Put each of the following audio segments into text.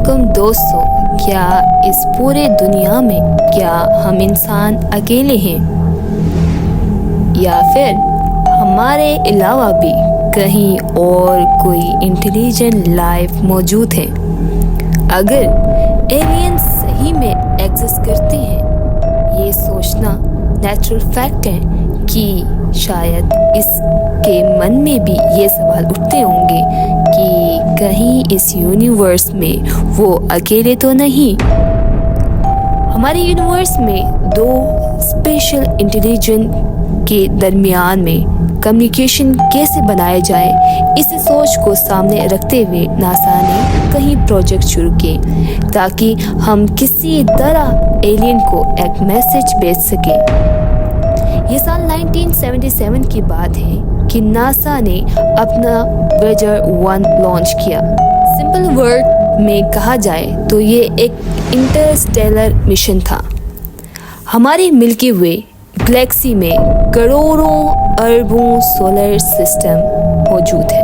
वालेकुम दोस्तों, क्या इस पूरे दुनिया में क्या हम इंसान अकेले हैं या फिर हमारे अलावा भी कहीं और कोई इंटेलिजेंट लाइफ मौजूद है? अगर एलियंस सही में एग्जिस्ट करते हैं, ये सोचना नेचुरल फैक्ट है कि शायद इसके मन में भी ये सवाल उठते होंगे कि कहीं इस यूनिवर्स में वो अकेले तो नहीं। हमारे यूनिवर्स में दो स्पेशल इंटेलिजेंट के दरमियान में कम्युनिकेशन कैसे बनाया जाए, इस सोच को सामने रखते हुए नासा ने कई प्रोजेक्ट शुरू किए ताकि हम किसी तरह एलियन को एक मैसेज भेज सके। ये साल 1977 की बात है कि नासा ने अपना वॉयेजर 1 लॉन्च किया। सिंपल वर्ड में कहा जाए तो ये एक इंटरस्टेलर मिशन था। हमारी मिल्की वे गैलेक्सी में करोड़ों अरबों सोलर सिस्टम मौजूद है।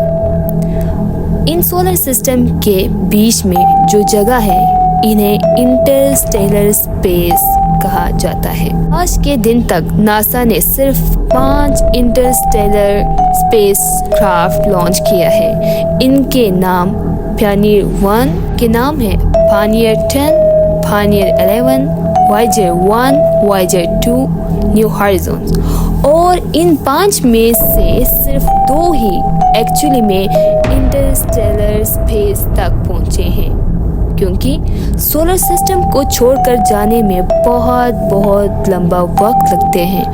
इन सोलर सिस्टम के बीच में जो जगह है, इन्हें इंटरस्टेलर स्पेस कहा जाता है। आज के दिन तक नासा ने सिर्फ 5 इंटरस्टेलर स्पेस क्राफ्ट लॉन्च किया है। इनके नाम पायनियर 1 के नाम है, pioneer 10, pioneer 11, Voyager 1, Voyager 2, New Horizons. और इन 5 में से सिर्फ 2 ही एक्चुअली में इंटरस्टेलर स्पेस तक पहुंचे हैं, क्योंकि सोलर सिस्टम को छोड़कर जाने में बहुत लंबा वक्त लगते हैं।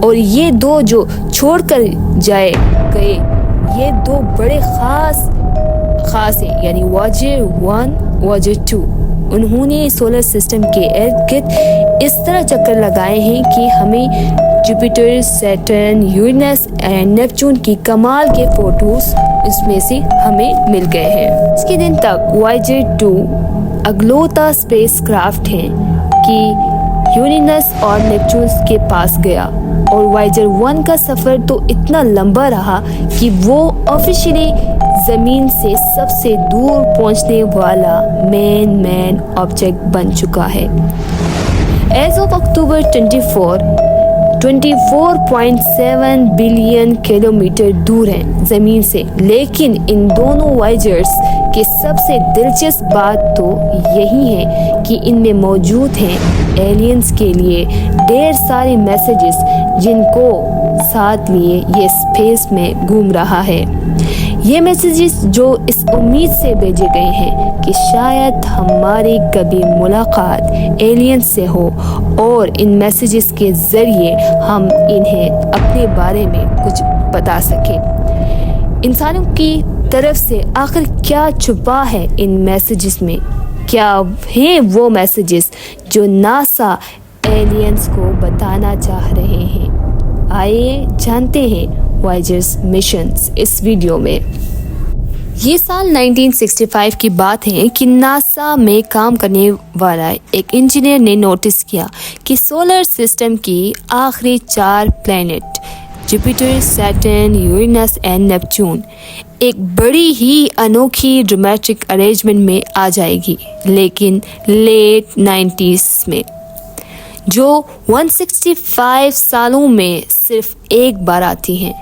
और ये दो जो छोड़कर गए, ये 2 बड़े खास हैं, यानी वॉयेजर 1, वॉयेजर 2। उन्होंने सोलर सिस्टम के इर्द गिर्द इस तरह चक्कर लगाए हैं कि हमें Jupiter, Saturn, Uranus and Neptune की कमाल के फोटोज इसमें से हमें मिल गए हैं। इसके दिन तक वॉयेजर 2 अगलोता स्पेस क्राफ्ट है कि यूरेनस और नेपच्यून के पास गया, और वॉयेजर 1 का सफ़र तो इतना लंबा रहा कि वो ऑफिशियली ज़मीन से सबसे दूर पहुंचने वाला मेन ऑब्जेक्ट बन चुका है। As of October 24.7 billion kilometre दूर हैं ज़मीन से। लेकिन इन दोनों वॉयेजर्स की सबसे दिलचस्प बात तो यही है कि इनमें मौजूद हैं एलियंस के लिए ढेर सारे मैसेजेस, जिनको साथ लिए ये स्पेस में घूम रहा है। ये मैसेजेस जो इस उम्मीद से भेजे गए हैं कि शायद हमारी कभी मुलाकात एलियन से हो, और इन मैसेजेस के ज़रिए हम इन्हें अपने बारे में कुछ बता सकें। इंसानों की तरफ से आखिर क्या छुपा है इन मैसेजेस में? क्या हैं वो मैसेजेस जो नासा एलियंस को बताना चाह रहे हैं? आइए जानते हैं वॉयेजर्स मिशंस इस वीडियो में। ये साल 1965 की बात है कि नासा में काम करने वाला एक इंजीनियर ने नोटिस किया कि सोलर सिस्टम की आखिरी 4 planet Jupiter, Saturn, Uranus and Neptune एक बड़ी ही अनोखी ड्रामेटिक अरेंजमेंट में आ जाएगी, लेकिन लेट 90s में, जो 165 सालों में सिर्फ एक बार आती हैं।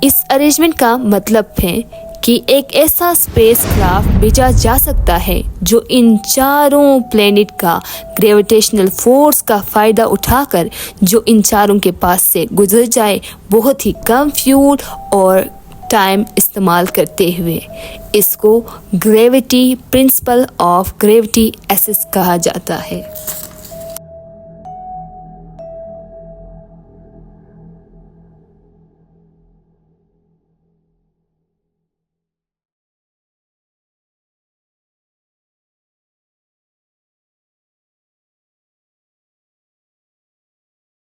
इस अरेंजमेंट का मतलब है कि एक ऐसा स्पेस क्राफ्ट भेजा जा सकता है जो इन चारों प्लेनेट का ग्रेविटेशनल फोर्स का फ़ायदा उठाकर, जो इन चारों के पास से गुजर जाए, बहुत ही कम फ्यूल और टाइम इस्तेमाल करते हुए। इसको gravity principle of gravity assist कहा जाता है।